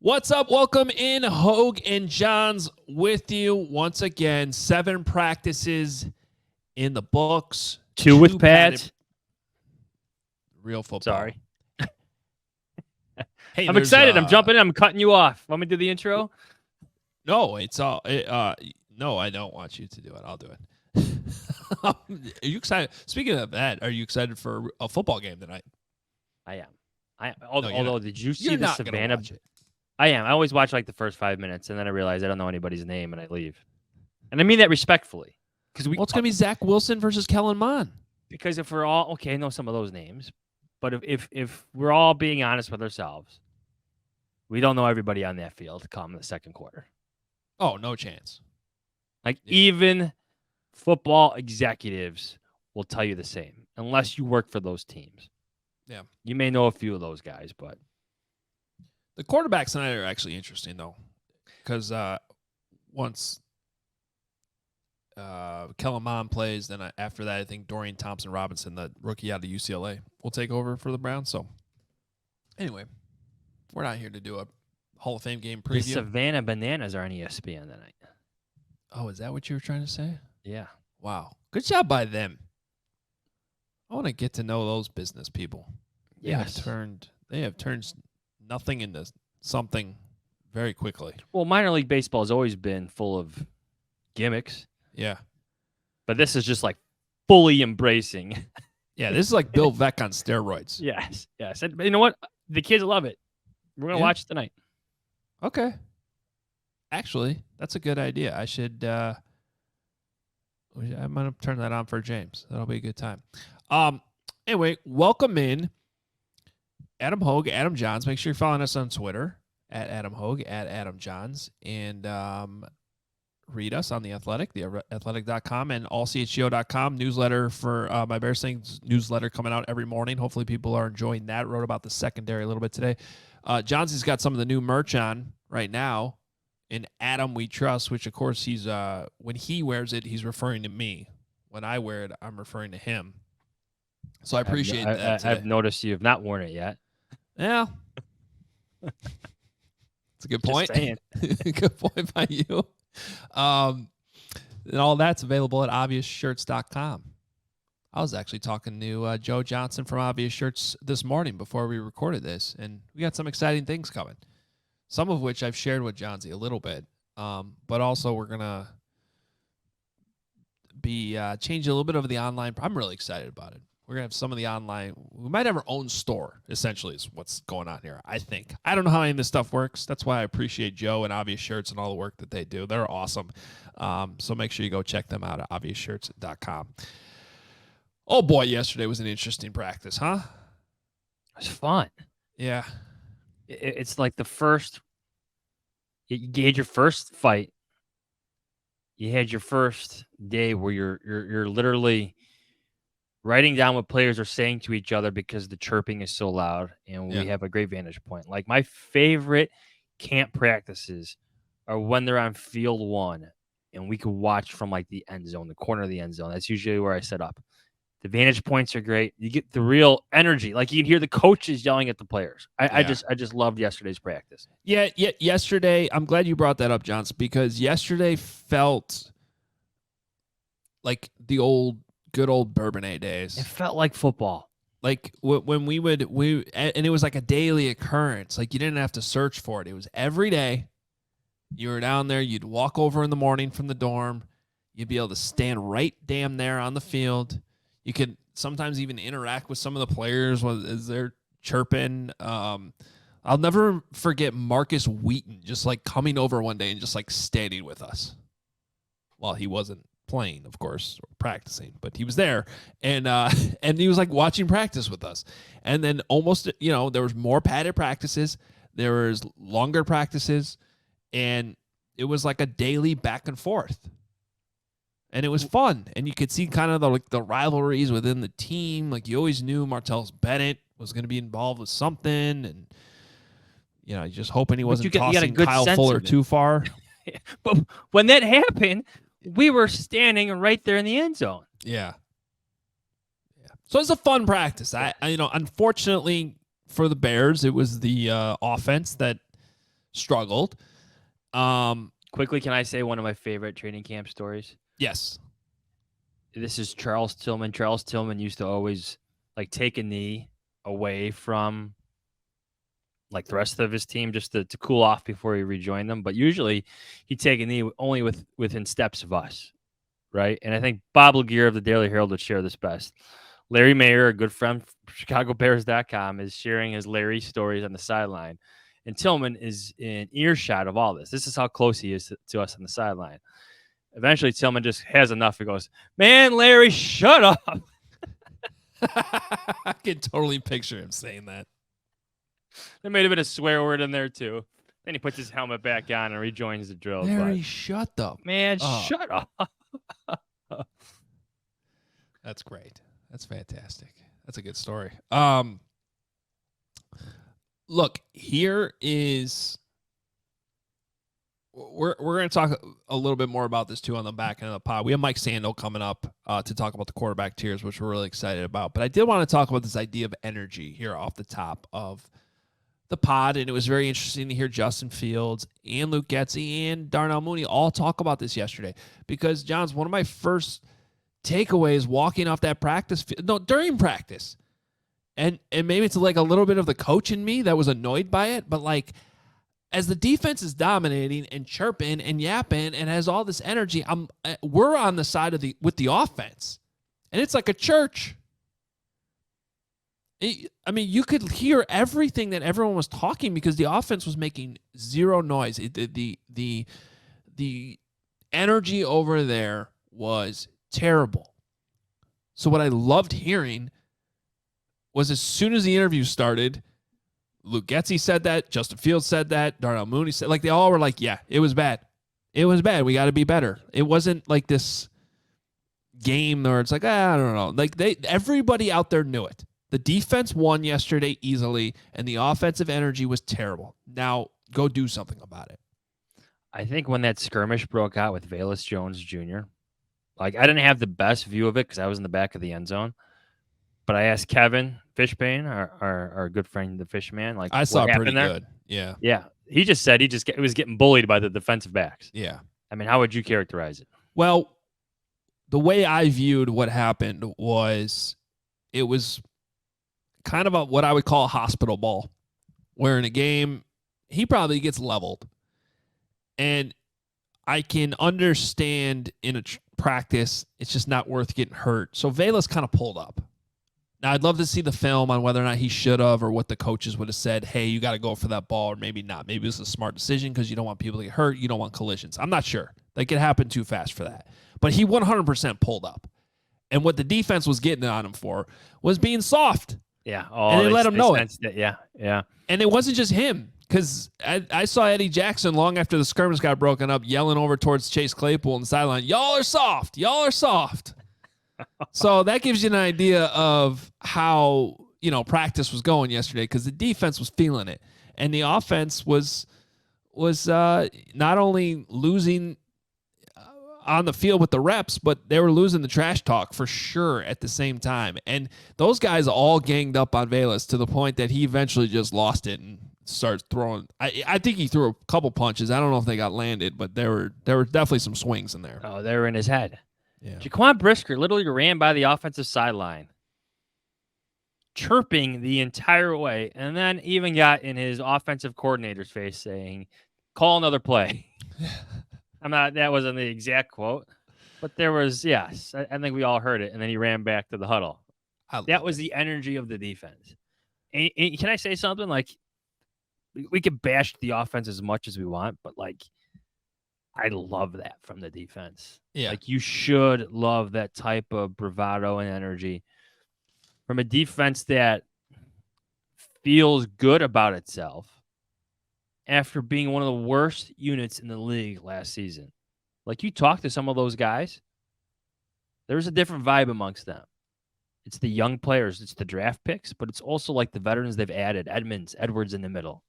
What's up? Welcome in. Hoge and Jahns with you once again. 7 practices in the books. 2 with pads. Real football. Sorry. Hey, I'm excited. I'm jumping in. I'm cutting you off. Want me to do the intro? No, it's all. No, I don't want you to do it. I'll do it. Are you excited? Speaking of that, are you excited for a football game tonight? I am. Although, did you see You're the not Savannah? watch it. I am. I always watch like the first 5 minutes, and then I realize I don't know anybody's name, and I leave. And I mean that respectfully, because it's gonna be Zach Wilson versus Kellen Mond. Because if we're all okay, I know some of those names, but if we're all being honest with ourselves, we don't know everybody on that field come the second quarter. Oh, no chance. Even football executives will tell you the same, unless you work for those teams. Yeah, you may know a few of those guys, but the quarterbacks tonight are actually interesting though, because once Kellen Mond plays, then after that, I think Dorian Thompson-Robinson, the rookie out of UCLA, will take over for the Browns. So, anyway, we're not here to do a Hall of Fame game preview. The Savannah Bananas are on ESPN tonight. Oh, is that what you were trying to say? Yeah. Wow. Good job by them. I want to get to know those business people. Yes. They have turned nothing into something very quickly. Well, minor league baseball has always been full of gimmicks. Yeah. But this is just like fully embracing. Yeah, this is like Bill Veeck on steroids. Yes. And you know what? The kids love it. We're going to watch it tonight. Okay. Actually, that's a good idea. I'm going to turn that on for James. That'll be a good time. Anyway, welcome in Adam Hoge, Adam Jahns. Make sure you're following us on Twitter at Adam Hoge, at Adam Jahns. And read us on The Athletic, theathletic.com, and allchgo.com. Newsletter for my Bears Things newsletter coming out every morning. Hopefully people are enjoying that. Wrote about the secondary a little bit today. Johnsy's got some of the new merch on right now. In Adam We Trust, which of course he's when he wears it, he's referring to me. When I wear it, I'm referring to him. So I appreciate that. I've noticed you have not worn it yet. Yeah. It's a good point. Good point by you. And all that's available at obviousshirts.com. I was actually talking to Joe Johnson from Obvious Shirts this morning before we recorded this, and we got some exciting things coming. Some of which I've shared with Johnsy a little bit, but also we're going to be changing a little bit of the online. I'm really excited about it. We're going to have some of the online. We might have our own store, essentially, is what's going on here, I think. I don't know how any of this stuff works. That's why I appreciate Joe and Obvious Shirts and all the work that they do. They're awesome. So make sure you go check them out at obviousshirts.com. Oh, boy, yesterday was an interesting practice, huh? It was fun. Yeah. It's like the first, you had your first fight. You had your first day where you're literally writing down what players are saying to each other because the chirping is so loud, and we have a great vantage point. Like my favorite camp practices are when they're on field one, and we could watch from like the end zone, the corner of the end zone. That's usually where I set up. The vantage points are great. You get the real energy. Like you can hear the coaches yelling at the players. I just loved yesterday's practice. Yeah. Yesterday, I'm glad you brought that up, Johns, because yesterday felt like the good old Bourbonnais days. It felt like football. Like when and it was like a daily occurrence. Like you didn't have to search for it. It was every day. You were down there. You'd walk over in the morning from the dorm. You'd be able to stand right damn there on the field. You could sometimes even interact with some of the players as they're chirping. I'll never forget Marcus Wheaton just like coming over one day and just like standing with us. Well, he wasn't playing, of course, or practicing, but he was there. And he was like watching practice with us. And then almost, there was more padded practices. There was longer practices. And it was like a daily back and forth. And it was fun, and you could see kind of the rivalries within the team. Like you always knew Martellus Bennett was going to be involved with something, and just hoping he wasn't tossing Kyle Fuller too far. But when that happened, we were standing right there in the end zone. Yeah. So it's a fun practice. Unfortunately for the Bears, it was the offense that struggled. Quickly, can I say one of my favorite training camp stories? Yes. This is Charles Tillman. Charles Tillman used to always take a knee away from the rest of his team just to cool off before he rejoined them. But usually he'd take a knee only within steps of us, right? And I think Bob Laguerre of the Daily Herald would share this best. Larry Mayer, a good friend from ChicagoBears.com, is sharing his Larry stories on the sideline. And Tillman is in earshot of all this. This is how close he is to us on the sideline. Eventually, Tillman just has enough. He goes, "Man, Larry, shut up." I can totally picture him saying that. There may have been a swear word in there, too. Then he puts his helmet back on and rejoins the drill. Larry, shut up. Man, shut up. That's great. That's fantastic. That's a good story. Look, here is we're going to talk a little bit more about this too on the back end of the pod. We have Mike Sando coming up to talk about the quarterback tiers, which we're really excited about. But I did want to talk about this idea of energy here off the top of the pod, and it was very interesting to hear Justin Fields and Luke Getsy and Darnell Mooney all talk about this yesterday. Because, Johns, one of my first takeaways walking off that practice field, no, during practice, and maybe it's like a little bit of the coach in me that was annoyed by it, but as the defense is dominating and chirping and yapping and has all this energy, we're on the side of with the offense, and it's like a church. I mean, you could hear everything that everyone was talking because the offense was making zero noise. The energy over there was terrible. So what I loved hearing was as soon as the interview started, Luke Getsy said that, Justin Fields said that, Darnell Mooney said, they all were like, yeah, it was bad. It was bad. We got to be better. It wasn't like this game where it's like, I don't know. Everybody out there knew it. The defense won yesterday easily, and the offensive energy was terrible. Now, go do something about it. I think when that skirmish broke out with Velus Jones Jr., I didn't have the best view of it because I was in the back of the end zone. But I asked Kevin Fishbane, our good friend, the Fishman, I saw what pretty there? good. Yeah. Yeah. He just said he was getting bullied by the defensive backs. Yeah. I mean, how would you characterize it? Well, the way I viewed what happened was it was kind of what I would call a hospital ball, where in a game, he probably gets leveled. And I can understand in a practice, it's just not worth getting hurt. So Velus kind of pulled up. Now, I'd love to see the film on whether or not he should have or what the coaches would have said, hey, you got to go for that ball, or maybe not. Maybe it's a smart decision because you don't want people to get hurt. You don't want collisions. I'm not sure. It could happen too fast for that. But he 100% pulled up. And what the defense was getting on him for was being soft. Yeah. And they let him know it. Yeah. Yeah. And it wasn't just him, because I saw Eddie Jackson long after the skirmish got broken up yelling over towards Chase Claypool on the sideline, y'all are soft. Y'all are soft. So that gives you an idea of how, practice was going yesterday, because the defense was feeling it. And the offense was not only losing on the field with the reps, but they were losing the trash talk for sure at the same time. And those guys all ganged up on Velus to the point that he eventually just lost it and started throwing. I think he threw a couple punches. I don't know if they got landed, but there were definitely some swings in there. Oh, they were in his head. Yeah. Jaquan Brisker literally ran by the offensive sideline, chirping the entire way, and then even got in his offensive coordinator's face saying, call another play. That wasn't the exact quote, but there was, yes. I think we all heard it, and then he ran back to the huddle. That was the energy of the defense. And can I say something? We could bash the offense as much as we want, but I love that from the defense. Yeah. You should love that type of bravado and energy from a defense that feels good about itself after being one of the worst units in the league last season. You talk to some of those guys, there's a different vibe amongst them. It's the young players, it's the draft picks, but it's also the veterans they've added, Edwards in the middle,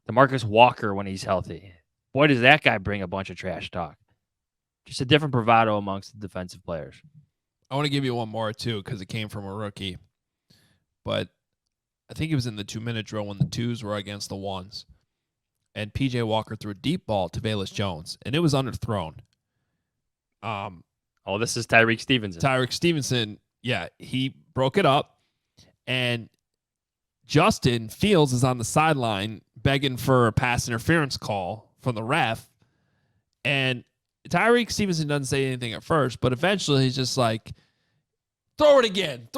DeMarcus Walker when he's healthy. Boy, does that guy bring a bunch of trash talk. Just a different bravado amongst the defensive players. I want to give you one more, too, because it came from a rookie. But I think it was in the 2-minute drill when the twos were against the ones. and P.J. Walker threw a deep ball to Velus Jones, and it was underthrown. This is Tyreek Stevenson. Tyreek Stevenson, yeah, he broke it up, and Justin Fields is on the sideline begging for a pass interference call from the ref, and Tyreek Stevenson doesn't say anything at first, but eventually he's just like, throw it again.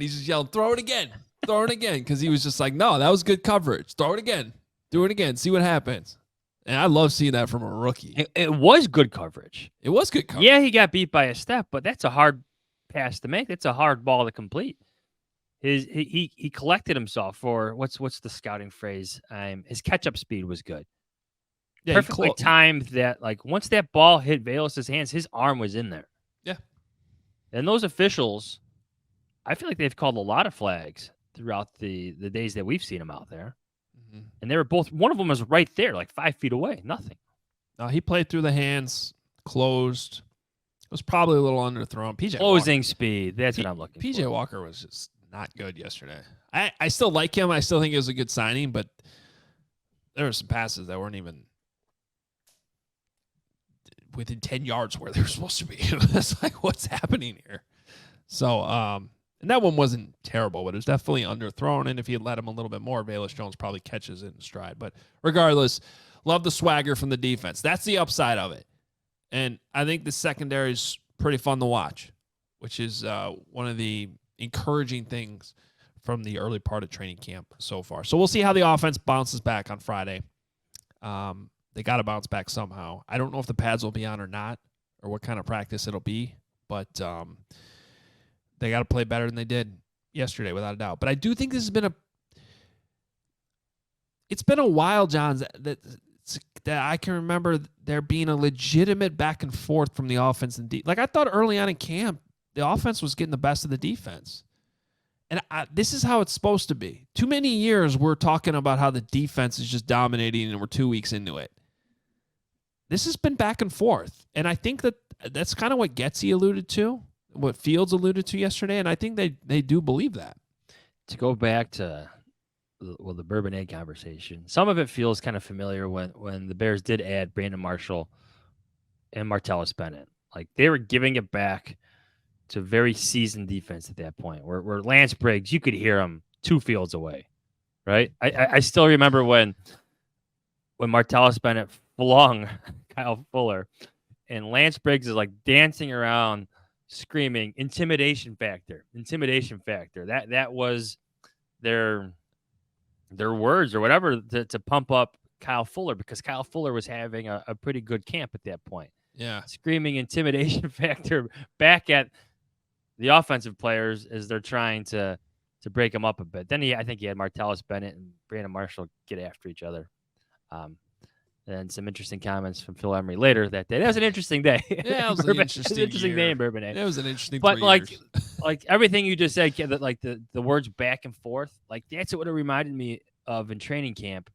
He's just yelling, throw it again, because he was just like, no, that was good coverage. Throw it again. Do it again. See what happens. And I love seeing that from a rookie. It was good coverage. It was good coverage. Yeah, he got beat by a step, but that's a hard pass to make. That's a hard ball to complete. He collected himself for what's the scouting phrase? His catch-up speed was good. Yeah, perfectly timed that, like, once that ball hit Velus' hands, his arm was in there. Yeah. And those officials, I feel like they've called a lot of flags throughout the days that we've seen them out there. Mm-hmm. And they were both, one of them was right there, like 5 feet away. Nothing. He played through the hands, closed. It was probably a little underthrown. Closing Walker, speed. That's what I'm looking for. P.J. Walker was just not good yesterday. I still like him. I still think it was a good signing, but there were some passes that weren't even within 10 yards where they were supposed to be. It's like, what's happening here? So, and that one wasn't terrible, but it was definitely underthrown. And if he had let him a little bit more, Velus Jones probably catches it in stride. But regardless, love the swagger from the defense. That's the upside of it. And I think the secondary is pretty fun to watch, which is one of the encouraging things from the early part of training camp so far. So we'll see how the offense bounces back on Friday. They got to bounce back somehow. I don't know if the pads will be on or not, or what kind of practice it'll be, but they got to play better than they did yesterday, without a doubt. But I do think this has been it's been a while, Johns, that I can remember there being a legitimate back and forth from the offense and like I thought early on in camp, the offense was getting the best of the defense. And this is how it's supposed to be. Too many years we're talking about how the defense is just dominating and we're 2 weeks into it. This has been back and forth. And I think that's kind of what Getsy alluded to, what Fields alluded to yesterday, and I think they do believe that. To go back to the Bourbon Egg conversation, some of it feels kind of familiar when the Bears did add Brandon Marshall and Martellus Bennett. Like, they were giving it back to very seasoned defense at that point, where Lance Briggs, you could hear him 2 fields away, right? I still remember when Martellus Bennett flung Kyle Fuller, and Lance Briggs is like dancing around, screaming, intimidation factor. That was their words or whatever to pump up Kyle Fuller, because Kyle Fuller was having a pretty good camp at that point. Yeah, screaming intimidation factor back at the offensive players as they're trying to break them up a bit. Then I think he had Martellus Bennett and Brandon Marshall get after each other. And some interesting comments from Phil Emery later that day. That was an interesting day. Yeah, it was an interesting day in Bourbon Egg. It was an interesting 3 But years. like everything you just said, that like the words back and forth, like that's what it reminded me of in training camp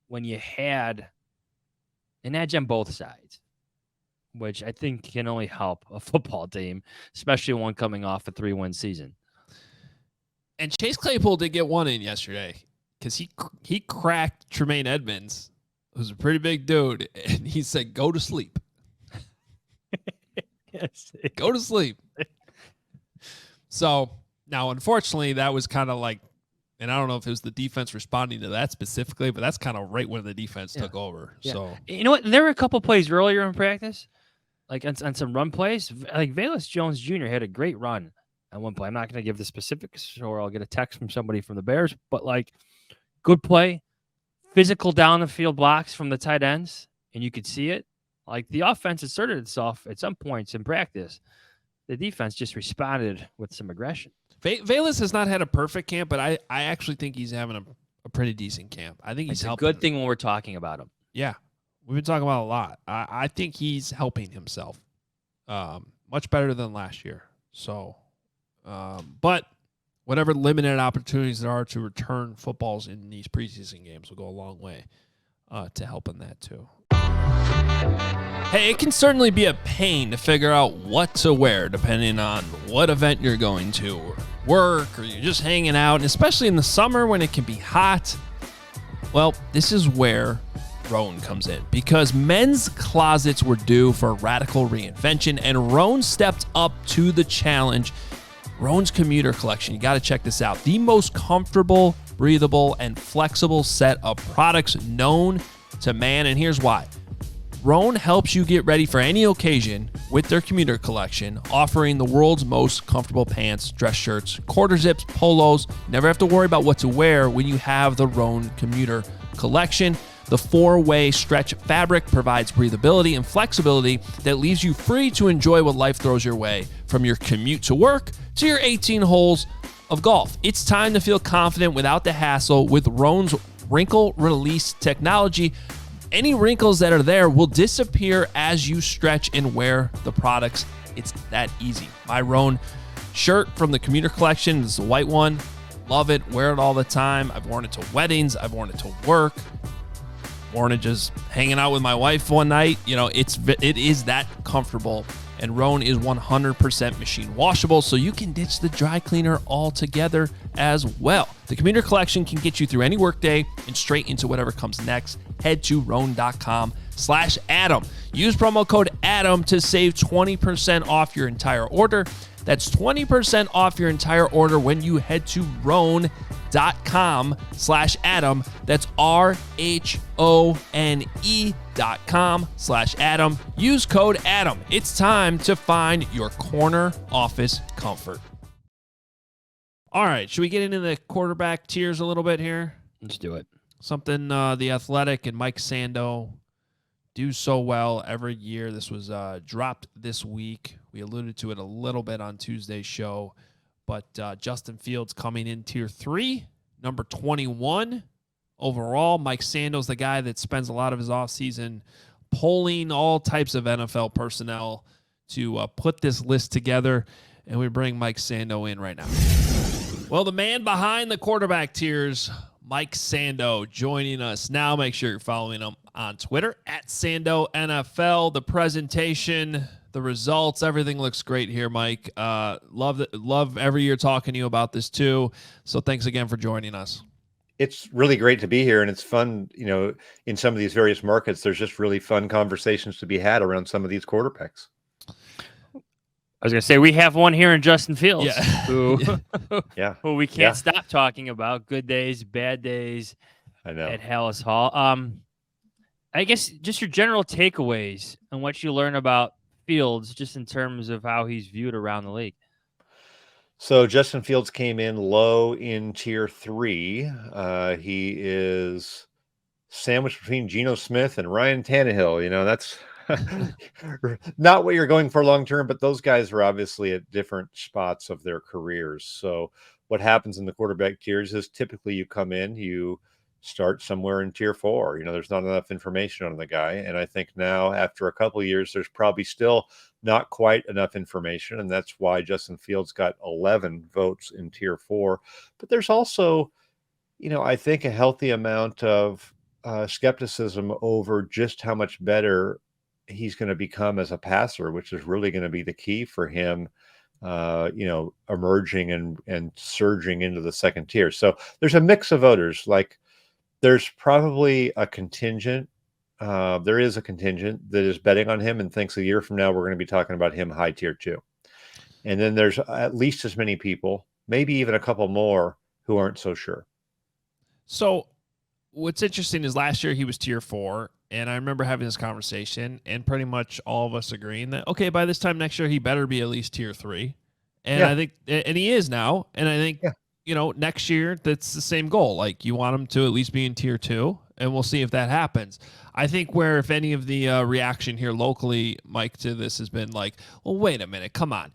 when you had an edge on both sides, which I think can only help a football team, especially one coming off a 3-win season. And Chase Claypool did get one in yesterday because he cracked Tremaine Edmonds, who's a pretty big dude, and he said, "Go to sleep." Yes. Go to sleep. So now, unfortunately, that was kind of like, and I don't know if it was the defense responding to that specifically, but that's kind of right when the defense took over. Yeah. So you know what? There were a couple plays earlier in practice, like on some run plays. Like Velus Jones Jr. had a great run at one play. I'm not going to give the specifics, or I'll get a text from somebody from the Bears. But like, good play, physical down the field blocks from the tight ends, and you could see it. Like, the offense asserted itself at some points in practice. The defense just responded with some aggression. Velus has not had a perfect camp, but I actually think he's having a pretty decent camp. I think he's helping. It's a good thing when we're talking about him. Yeah, we've been talking about it a lot. I think he's helping himself much better than last year. So, but whatever limited opportunities there are to return footballs in these preseason games will go a long way to helping that too. Hey, it can certainly be a pain to figure out what to wear depending on what event you're going to, or work, or you're just hanging out, and especially in the summer when it can be hot. Well, this is where Rhone comes in, because men's closets were due for a radical reinvention, and Rhone stepped up to the challenge. Rhone's commuter collection, you got to check this out. The most comfortable, breathable, and flexible set of products known to man, and here's why. Rhone helps you get ready for any occasion with their commuter collection, offering the world's most comfortable pants, dress shirts, quarter zips, polos. Never have to worry about what to wear when you have the Rhone commuter collection. The 4-way stretch fabric provides breathability and flexibility that leaves you free to enjoy what life throws your way, from your commute to work to your 18 holes of golf. It's time to feel confident without the hassle with Rhone's wrinkle release technology. Any wrinkles that are there will disappear as you stretch and wear the products. It's that easy. My Rhone shirt from the commuter collection is the white one. Love it. Wear it all the time. I've worn it to weddings. I've worn it to work. Worn it just hanging out with my wife one night. You know, it is that comfortable. And Rhone is 100% machine washable, so you can ditch the dry cleaner altogether as well. The commuter collection can get you through any workday and straight into whatever comes next. Head to Rhone.com/Adam. Use promo code Adam to save 20% off your entire order. That's 20% off your entire order when you head to Rhone.com/Adam. That's RHONE.com/Adam. Use code Adam. It's time to find your corner office comfort. All right, should we get into the quarterback tiers a little bit here? Let's do it. Something The Athletic and Mike Sando do so well every year. This was dropped this week. We alluded to it a little bit on Tuesday's show, but Justin Fields coming in tier 3, number 21 overall. Mike Sando's the guy that spends a lot of his offseason polling all types of NFL personnel to put this list together, and we bring Mike Sando in right now. Well, the man behind the quarterback tiers, Mike Sando, joining us now. Make sure you're following him on Twitter at SandoNFL. The presentation, the results, everything looks great here, Mike. Love every year talking to you about this too. So thanks again for joining us. It's really great to be here, and it's fun, you know, in some of these various markets, there's just really fun conversations to be had around some of these quarterbacks. I was going to say, we have one here in Justin Fields, who we can't stop talking about. Good days, bad days I know. At Hallis Hall. I guess just your general takeaways on what you learn about Fields, just in terms of how he's viewed around the league. So Justin Fields came in low in tier 3. He is sandwiched between Geno Smith and Ryan Tannehill. You know, that's not what you're going for long term, but those guys are obviously at different spots of their careers. So what happens in the quarterback tiers is typically you come in, you start somewhere in tier 4. You know, there's not enough information on the guy. And I think now, after a couple of years, there's probably still not quite enough information. And that's why Justin Fields got 11 votes in tier 4. But there's also, you know, I think a healthy amount of skepticism over just how much better he's going to become as a passer, which is really going to be the key for him, you know, emerging and surging into the second tier. So there's a mix of voters. Like, there's probably a contingent. There is a contingent that is betting on him and thinks a year from now we're going to be talking about him high tier 2. And then there's at least as many people, maybe even a couple more, who aren't so sure. So what's interesting is last year he was tier 4, and I remember having this conversation and pretty much all of us agreeing that, okay, by this time next year he better be at least tier 3. And I think, and he is now. And I think, you know, next year that's the same goal. Like, you want him to at least be in tier 2, and we'll see if that happens. I think where, if any of the reaction here locally, Mike, to this has been like, well, wait a minute, come on.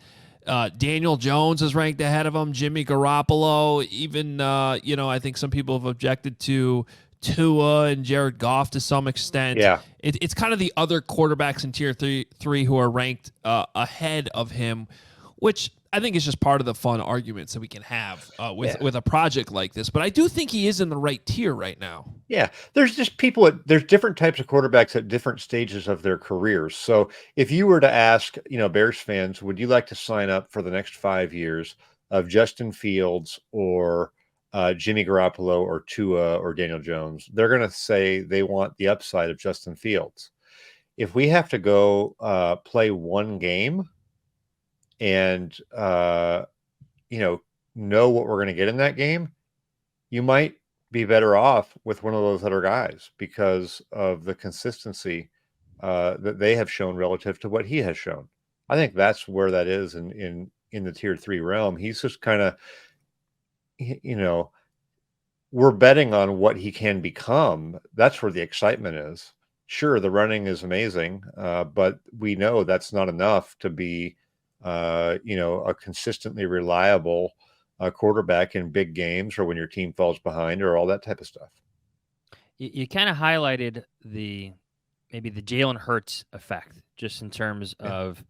Daniel Jones is ranked ahead of him, Jimmy Garoppolo, even, you know, I think some people have objected to Tua and Jared Goff to some extent. Yeah. It's kind of the other quarterbacks in tier 3 who are ranked ahead of him, which I think is just part of the fun arguments that we can have with a project like this. But I do think he is in the right tier right now. Yeah, there's just people there's different types of quarterbacks at different stages of their careers. So if you were to ask, you know, Bears fans, would you like to sign up for the next 5 years of Justin Fields or Jimmy Garoppolo or Tua or Daniel Jones. They're going to say they want the upside of Justin Fields. If we have to go play one game and know what we're going to get in that game, you might be better off with one of those other guys because of the consistency that they have shown relative to what he has shown. I think that's where that is in the tier 3 realm. He's just kind of, we're betting on what he can become. That's where the excitement is. Sure, the running is amazing, but we know that's not enough to be, a consistently reliable quarterback in big games or when your team falls behind or all that type of stuff. You kind of highlighted maybe the Jalen Hurts effect, just in terms of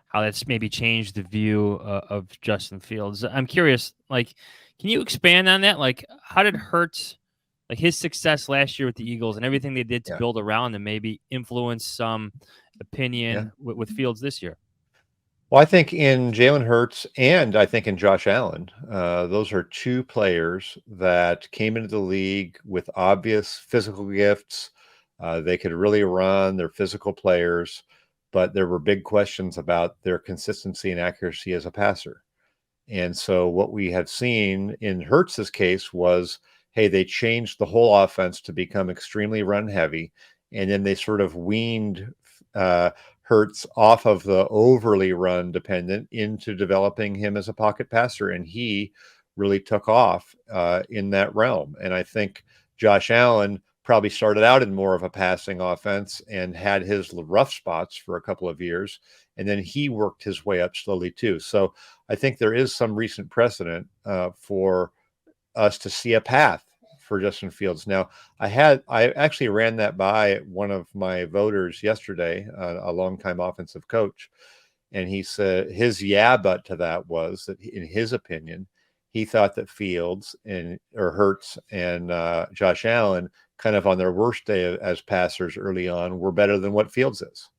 how that's maybe changed the view of Justin Fields. I'm curious, can you expand on that? How did Hurts, his success last year with the Eagles and everything they did to build around them, maybe influence some opinion with Fields this year? Well, I think in Jalen Hurts and I think in Josh Allen, those are two players that came into the league with obvious physical gifts. They could really run. They're physical players, but there were big questions about their consistency and accuracy as a passer. And so what we have seen in Hurts's case was, hey, they changed the whole offense to become extremely run heavy. And then they sort of weaned Hurts off of the overly run dependent into developing him as a pocket passer. And he really took off in that realm. And I think Josh Allen probably started out in more of a passing offense and had his rough spots for a couple of years. And then he worked his way up slowly too. So I think there is some recent precedent for us to see a path for Justin Fields. Now, I actually ran that by one of my voters yesterday, a longtime offensive coach, and he said his but to that was that in his opinion, he thought that Fields or Hurts and Josh Allen, kind of on their worst day as passers early on, were better than what Fields is.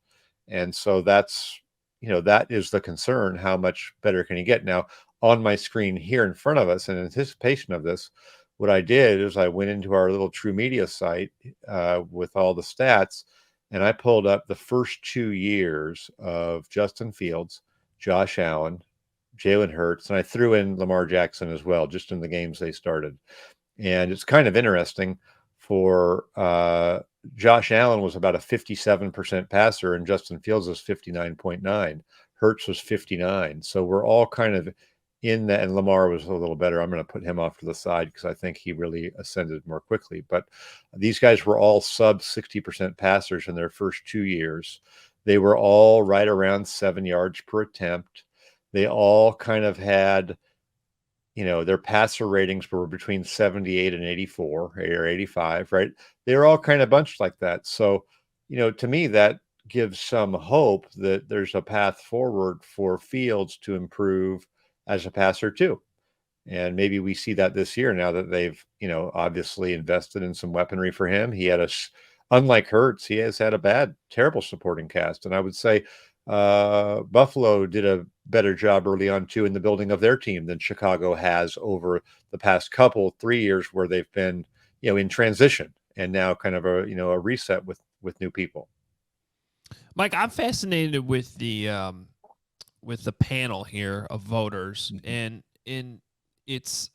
And so that's, that is the concern. How much better can he get? Now, on my screen here in front of us, in anticipation of this, what I did is I went into our little True Media site with all the stats, and I pulled up the first 2 years of Justin Fields, Josh Allen, Jalen Hurts, and I threw in Lamar Jackson as well, just in the games they started. And it's kind of interesting for Josh Allen was about a 57% passer, and Justin Fields was 59.9. Hurts was 59. So we're all kind of in that, and Lamar was a little better. I'm going to put him off to the side because I think he really ascended more quickly. But these guys were all sub 60% passers in their first 2 years. They were all right around 7 yards per attempt. They all kind of had, their passer ratings were between 78 and 84 or 85, right? They were all kind of bunched like that. So, to me, that gives some hope that there's a path forward for Fields to improve as a passer too. And maybe we see that this year now that they've, obviously invested in some weaponry for him. He had unlike Hurts, he has had a terrible supporting cast. And I would say Buffalo did a better job early on too in the building of their team than Chicago has over the past 3 years where they've been, in transition and now kind of a reset with new people. Mike, I'm fascinated with the panel here of voters, and it's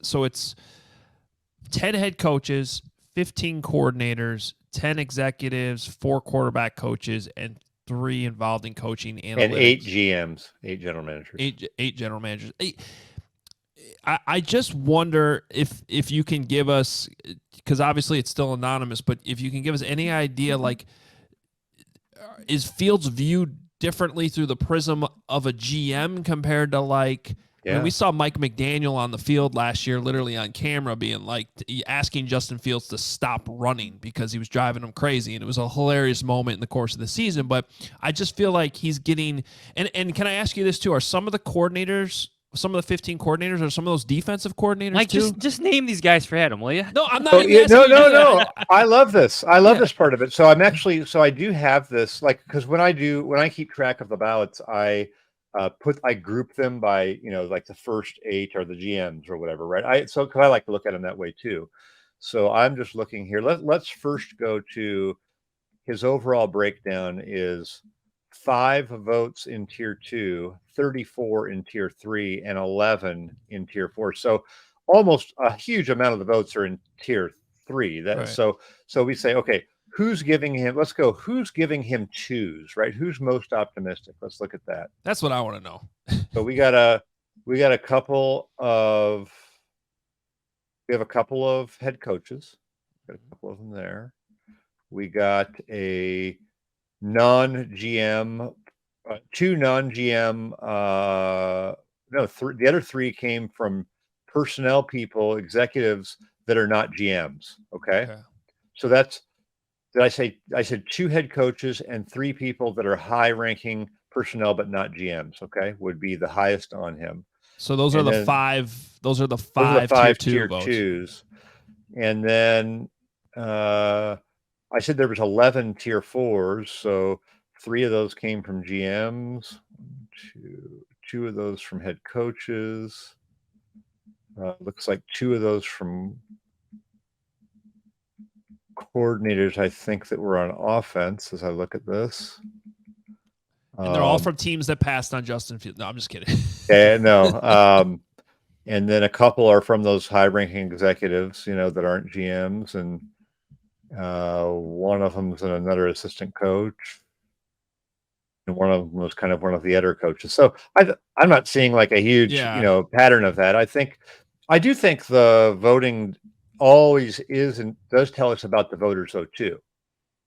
10 head coaches, 15 coordinators, 10 executives, 4 quarterback coaches, and 3 involved in coaching analytics. And 8 GMs, 8 general managers. 8 general managers. I just wonder if you can give us, because obviously it's still anonymous, but if you can give us any idea, is Fields viewed differently through the prism of a GM compared to when we saw Mike McDaniel on the field last year, literally on camera, being asking Justin Fields to stop running because he was driving him crazy, and it was a hilarious moment in the course of the season. But I just feel like he's getting, and can I ask you this too? Are some of the coordinators, some of the 15 coordinators, are some of those defensive coordinators too? Just name these guys for Adam, will you? No, I'm not. No. I love this. I love this part of it. So I do have this, because when I keep track of the ballots, I I group them by, like the first 8 are the GMs or whatever, right? Cause I like to look at them that way too. So I'm just looking here. Let's first go to his overall breakdown is 5 votes in tier 2, 34 in tier 3, and 11 in tier 4. So almost a huge amount of the votes are in tier 3. Right. So we say, okay, who's giving him 2s, right? Who's most optimistic? Let's look at that. That's what I want to know. So we got a couple of head coaches. Got a couple of them there. We got a non-GM, 2 non-GM. The other 3 came from personnel people, executives that are not GMs. Okay. So I said 2 head coaches and 3 people that are high-ranking personnel but not GMs. Okay, would be the highest on him. So those are the 5. Those are the 5 tier 2 votes. 2s. And then I said there was 11 tier 4s, so 3 of those came from GMs, 2 of those from head coaches. Looks like 2 of those from coordinators, I think, that were on offense as I look at this. And they're all from teams that passed on Justin Fields. No, I'm just kidding. No. And then a couple are from those high-ranking executives, that aren't GMs, and one of them's another assistant coach, and one of them was kind of one of the other coaches. So I'm not seeing like a huge, pattern of that. I do think the voting always is and does tell us about the voters though too.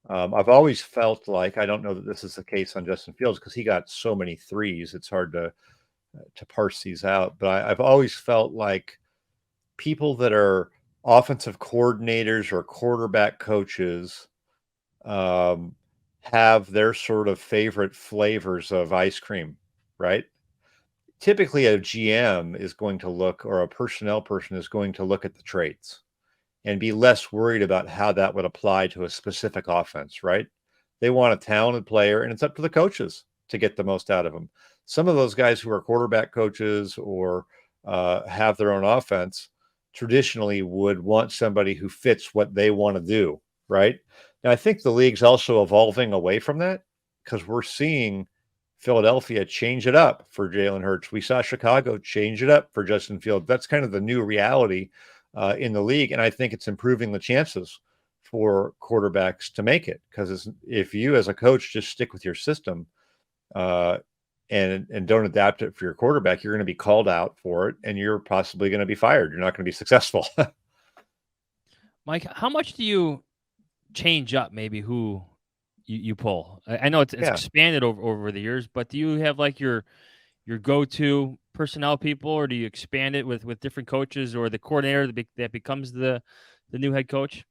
I've always felt like, I don't know that this is the case on Justin Fields because he got so many 3s. It's hard to parse these out, but I've always felt like people that are offensive coordinators or quarterback coaches have their sort of favorite flavors of ice cream, right? Typically a GM is going to look, or a personnel person is going to look at the traits and be less worried about how that would apply to a specific offense, right? They want a talented player, and it's up to the coaches to get the most out of them. Some of those guys who are quarterback coaches or have their own offense traditionally would want somebody who fits what they want to do, right? Now, I think the league's also evolving away from that because we're seeing Philadelphia change it up for Jalen Hurts. We saw Chicago change it up for Justin Fields. That's kind of the new reality in the league, and I think it's improving the chances for quarterbacks to make it because if you as a coach just stick with your system and don't adapt it for your quarterback, you're going to be called out for it, and you're possibly going to be fired. You're not going to be successful. Mike, how much do you change up maybe who you pull? I know it's expanded over the years, but do you have like your go-to personnel people, or do you expand it with different coaches or the coordinator that becomes the new head coach?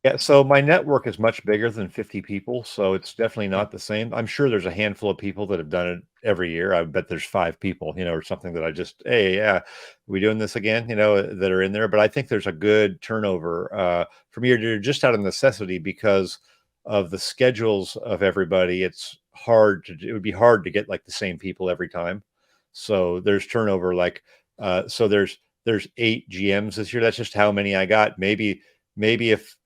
Yeah, so my network is much bigger than 50 people, so it's definitely not the same. I'm sure there's a handful of people that have done it every year. I bet there's 5 people, or something that I just, hey, yeah, we doing this again, that are in there. But I think there's a good turnover from year to year, just out of necessity because of the schedules of everybody. It would be hard to get like the same people every time. So there's turnover, so there's 8 GMs this year. That's just how many I got. Maybe if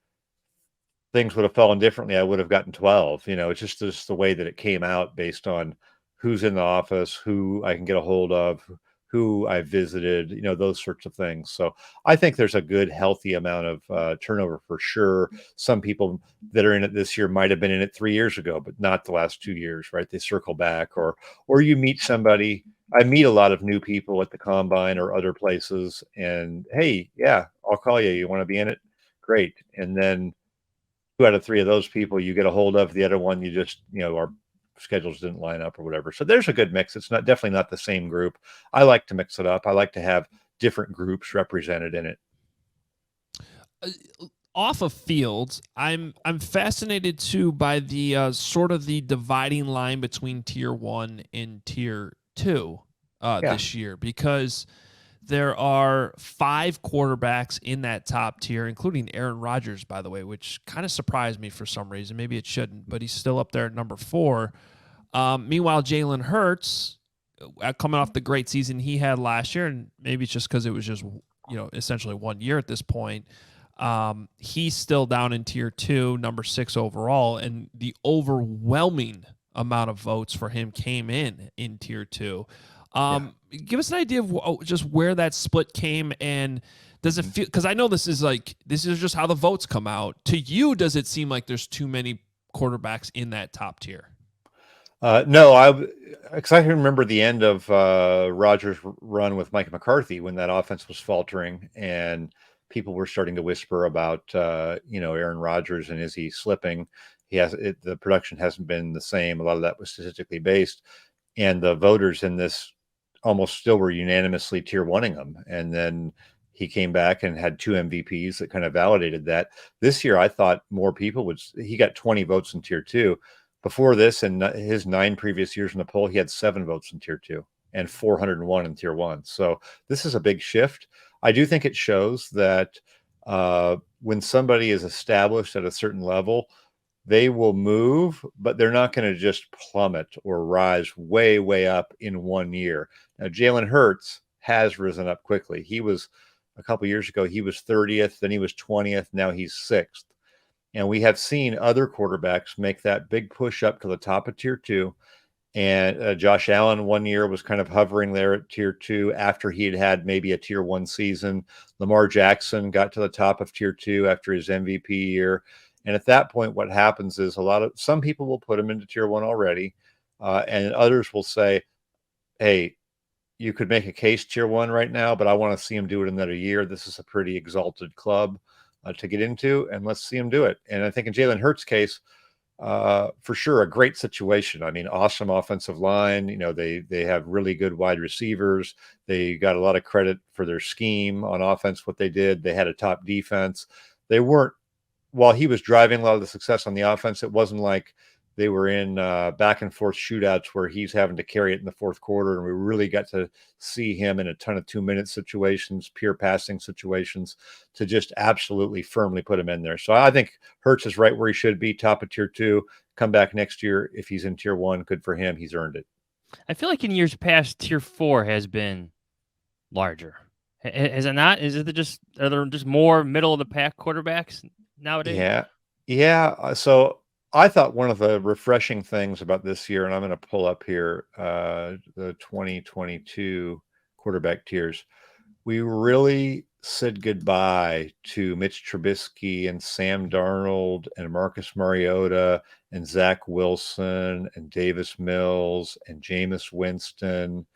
things would have fallen differently, I would have gotten 12. It's just the way that it came out based on who's in the office, who I can get a hold of, who I visited, those sorts of things. So I think there's a good, healthy amount of turnover for sure. Some people that are in it this year might have been in it 3 years ago, but not the last 2 years, right? They circle back, or you meet somebody. I meet a lot of new people at the combine or other places, and hey, yeah, I'll call you. You want to be in it? Great. And then 2 out of 3 of those people you get a hold of. The other one, you just, our schedules didn't line up or whatever. So there's a good mix. It's definitely not the same group. I like to mix it up. I like to have different groups represented in it. Off of Fields, I'm fascinated too by the sort of the dividing line between tier 1 and tier 2 this year, because there are 5 quarterbacks in that top tier, including Aaron Rodgers, by the way, which kind of surprised me for some reason. Maybe it shouldn't, but he's still up there at number 4. Meanwhile, Jalen Hurts coming off the great season he had last year, and maybe it's just because it was just essentially 1 year at this point. He's still down in tier 2, number 6 overall, and the overwhelming amount of votes for him came in tier 2. Give us an idea of just where that split came, and does it feel, because I know this is just how the votes come out. To you, does it seem like there's too many quarterbacks in that top tier? No, because I remember the end of Rodgers' run with Mike McCarthy when that offense was faltering, and people were starting to whisper about Aaron Rodgers and is he slipping? The production hasn't been the same. A lot of that was statistically based, and the voters in this almost still were unanimously tier oneing him. And then he came back and had 2 MVPs that kind of validated that. This year, I thought more people would. He got 20 votes in tier 2. Before this, in his 9 previous years in the poll, he had 7 votes in tier 2 and 401 in tier 1. So this is a big shift. I do think it shows that when somebody is established at a certain level, they will move, but they're not going to just plummet or rise way, way up in 1 year. Now, Jalen Hurts has risen up quickly. He was, a couple years ago, he was 30th, then he was 20th, now he's 6th. And we have seen other quarterbacks make that big push up to the top of tier 2. And Josh Allen 1 year was kind of hovering there at tier 2 after he had maybe a tier 1 season. Lamar Jackson got to the top of tier 2 after his MVP year. And at that point, what happens is some people will put him into tier 1 already. And others will say, hey, you could make a case tier 1 right now, but I want to see him do it another year. This is a pretty exalted club to get into, and let's see him do it. And I think in Jalen Hurts' case, for sure, a great situation. I mean, awesome offensive line. They have really good wide receivers. They got a lot of credit for their scheme on offense, what they did. They had a top defense. They weren't, while he was driving a lot of the success on the offense, it wasn't like they were in back and forth shootouts where he's having to carry it in the fourth quarter. And we really got to see him in a ton of 2-minute situations, pure passing situations, to just absolutely firmly put him in there. So I think Hurts is right where he should be, top of tier 2. Come back next year. If he's in tier 1, good for him. He's earned it. I feel like in years past, tier 4 has been larger. Is it not? Are there just more middle of the pack quarterbacks nowadays? Yeah. So I thought one of the refreshing things about this year, and I'm going to pull up here the 2022 quarterback tiers, we really said goodbye to Mitch Trubisky and Sam Darnold and Marcus Mariota and Zach Wilson and Davis Mills and Jameis Winston,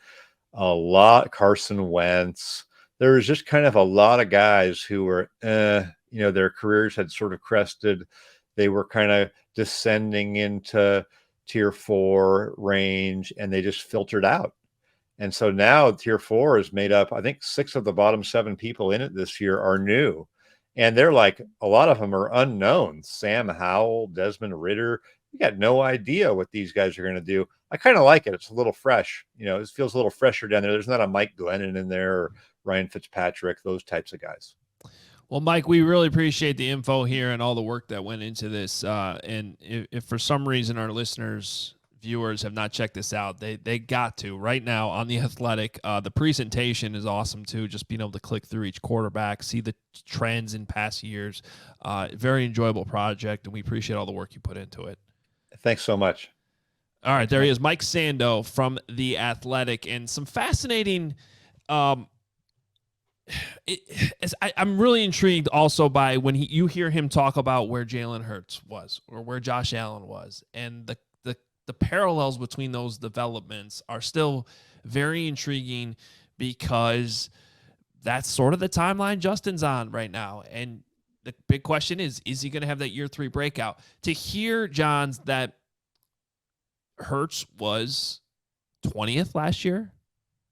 Carson Wentz. There was just kind of a lot of guys who were, their careers had sort of crested. They were kind of descending into tier 4 range, and they just filtered out. And so now tier 4 is made up, I think 6 of the bottom 7 people in it this year are new. And they're like, a lot of them are unknowns. Sam Howell, Desmond Ridder. You got no idea what these guys are going to do. I kind of like it. It's a little fresh. It feels a little fresher down there. There's not a Mike Glennon in there or Ryan Fitzpatrick, those types of guys. Well, Mike, we really appreciate the info here and all the work that went into this. And if for some reason our listeners, viewers have not checked this out, they got to right now on The Athletic. The presentation is awesome too. Just being able to click through each quarterback, see the trends in past years. Very enjoyable project, and we appreciate all the work you put into it. Thanks so much. All right, there he is, Mike Sando from The Athletic, and some fascinating. I'm really intrigued also by when you hear him talk about where Jalen Hurts was or where Josh Allen was, and the parallels between those developments are still very intriguing because that's sort of the timeline Justin's on right now. And the big question is he going to have that year 3 breakout? To hear, Jahns, that Hurts was 20th last year,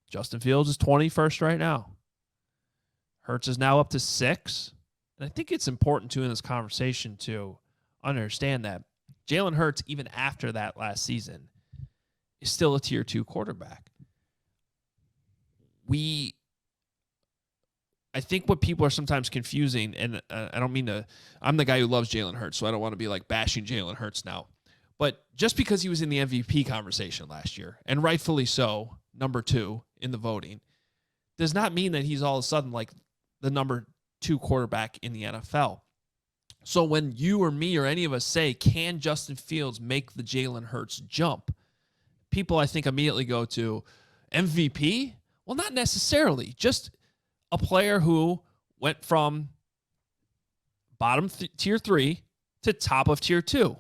Justin Fields is 21st right now. Hurts is now up to 6. And I think it's important, too, in this conversation to understand that Jalen Hurts, even after that last season, is still a tier 2 quarterback. I think what people are sometimes confusing, and I don't mean to, I'm the guy who loves Jalen Hurts, so I don't want to be like bashing Jalen Hurts now. But just because he was in the MVP conversation last year, and rightfully so, number 2 in the voting does not mean that he's all of a sudden like the number 2 quarterback in the NFL. So when you or me or any of us say, can Justin Fields make the Jalen Hurts jump? People, I think, immediately go to MVP. Well, not necessarily. Just a player who went from bottom tier 3 to top of tier 2.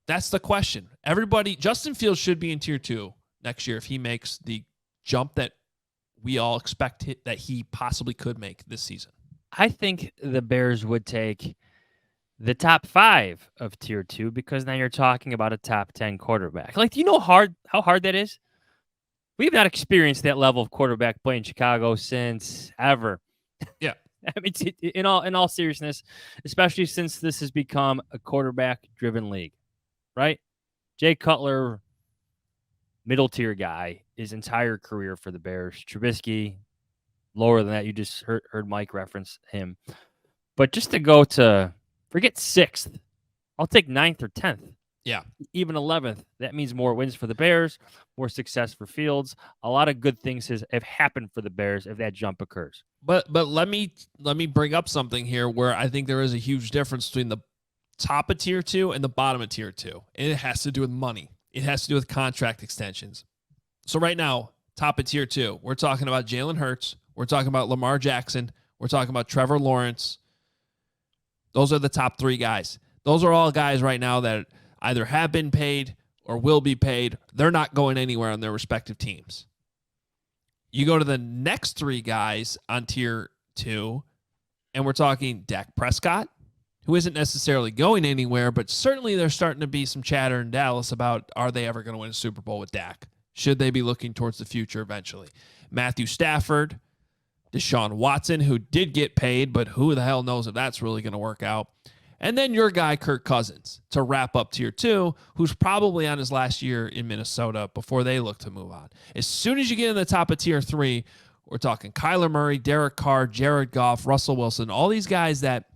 That's the question. Justin Fields should be in tier 2 next year if he makes the jump that we all expect that he possibly could make this season. I think the Bears would take the top 5 of tier 2 because now you're talking about a top 10 quarterback. Like, do you know how hard that is? We've not experienced that level of quarterback play in Chicago since ever. Yeah. I mean, in all seriousness, especially since this has become a quarterback-driven league, right? Jay Cutler, middle-tier guy, his entire career for the Bears. Trubisky, lower than that. You just heard Mike reference him. But just to go to, forget 6th, I'll take 9th or 10th. Yeah. Even 11th. That means more wins for the Bears, more success for Fields. A lot of good things have happened for the Bears if that jump occurs. But let me bring up something here where I think there is a huge difference between the top of tier 2 and the bottom of tier 2. And it has to do with money. It has to do with contract extensions. So right now, top of tier 2, we're talking about Jalen Hurts. We're talking about Lamar Jackson. We're talking about Trevor Lawrence. Those are the top 3 guys. Those are all guys right now that either have been paid or will be paid. They're not going anywhere on their respective teams. You go to the next 3 guys on tier 2, and we're talking Dak Prescott, who isn't necessarily going anywhere, but certainly there's starting to be some chatter in Dallas about, are they ever going to win a Super Bowl with Dak? Should they be looking towards the future eventually? Matthew Stafford, Deshaun Watson, who did get paid, but who the hell knows if that's really going to work out? And then your guy, Kirk Cousins, to wrap up tier 2, who's probably on his last year in Minnesota before they look to move on. As soon as you get in the top of tier 3, we're talking Kyler Murray, Derek Carr, Jared Goff, Russell Wilson, all these guys that...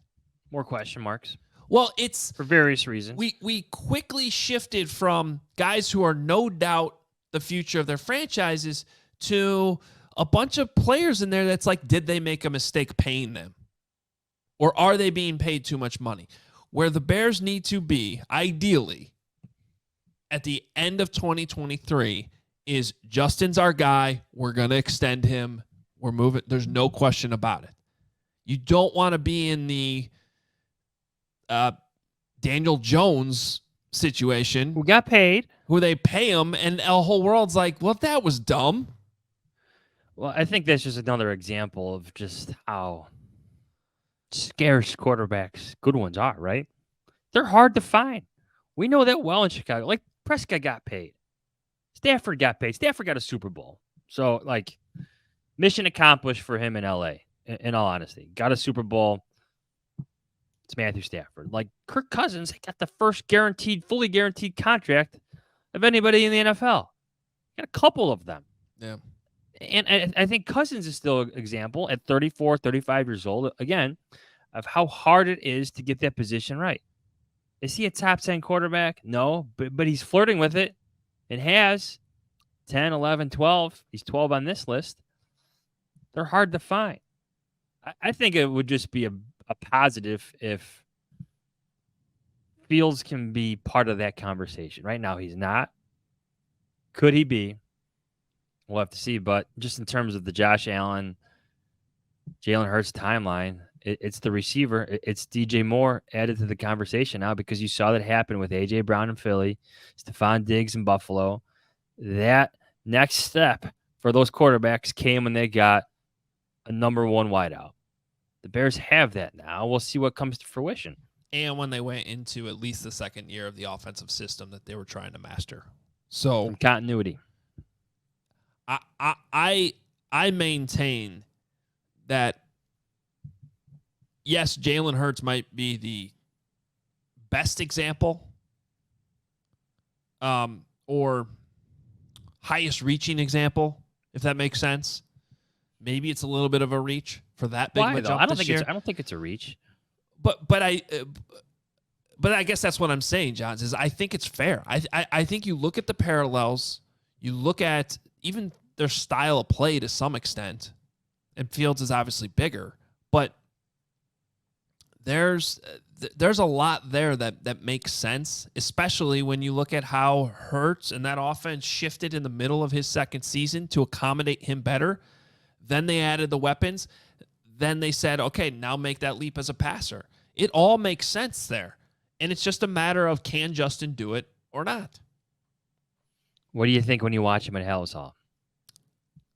More question marks. Well, it's... For various reasons. We quickly shifted from guys who are no doubt the future of their franchises to a bunch of players in there that's like, did they make a mistake paying them? Or are they being paid too much money? Where the Bears need to be, ideally, at the end of 2023, is Justin's our guy. We're going to extend him. We're moving. There's no question about it. You don't want to be in the Daniel Jones situation. Who got paid. Who they pay him, and the whole world's like, well, that was dumb. Well, I think that's just another example of just how scarce quarterbacks, good ones are, right? They're hard to find. We know that well in Chicago. Like, Prescott got paid. Stafford got paid. Stafford got a Super Bowl. So, like, mission accomplished for him in L.A., in all honesty. Got a Super Bowl. It's Matthew Stafford. Like, Kirk Cousins got the first fully guaranteed contract of anybody in the NFL. Got a couple of them. Yeah. And I think Cousins is still an example at 34, 35 years old, again, of how hard it is to get that position right. Is he a top 10 quarterback? No, but he's flirting with it and has 10, 11, 12. He's 12 on this list. They're hard to find. I think it would just be a positive if Fields can be part of that conversation. Right now, he's not. Could he be? We'll have to see. But just in terms of the Josh Allen, Jalen Hurts timeline, it's the receiver. It's DJ Moore added to the conversation now because you saw that happen with A.J. Brown in Philly, Stephon Diggs in Buffalo. That next step for those quarterbacks came when they got a number 1 wideout. The Bears have that now. We'll see what comes to fruition. And when they went into at least the second year of the offensive system that they were trying to master. So some continuity. I maintain that, yes, Jalen Hurts might be the best example or highest reaching example, if that makes sense. Maybe it's a little bit of a reach for that big of a jump I don't think it's a reach. But I guess that's what I'm saying, Johns, is I think it's fair. I think you look at the parallels, you look at even their style of play to some extent, and Fields is obviously bigger, but there's a lot there that makes sense, especially when you look at how Hurts and that offense shifted in the middle of his second season to accommodate him better. Then they added the weapons. Then they said, okay, now make that leap as a passer. It all makes sense there. And it's just a matter of, can Justin do it or not? What do you think when you watch him at Hallis Hall?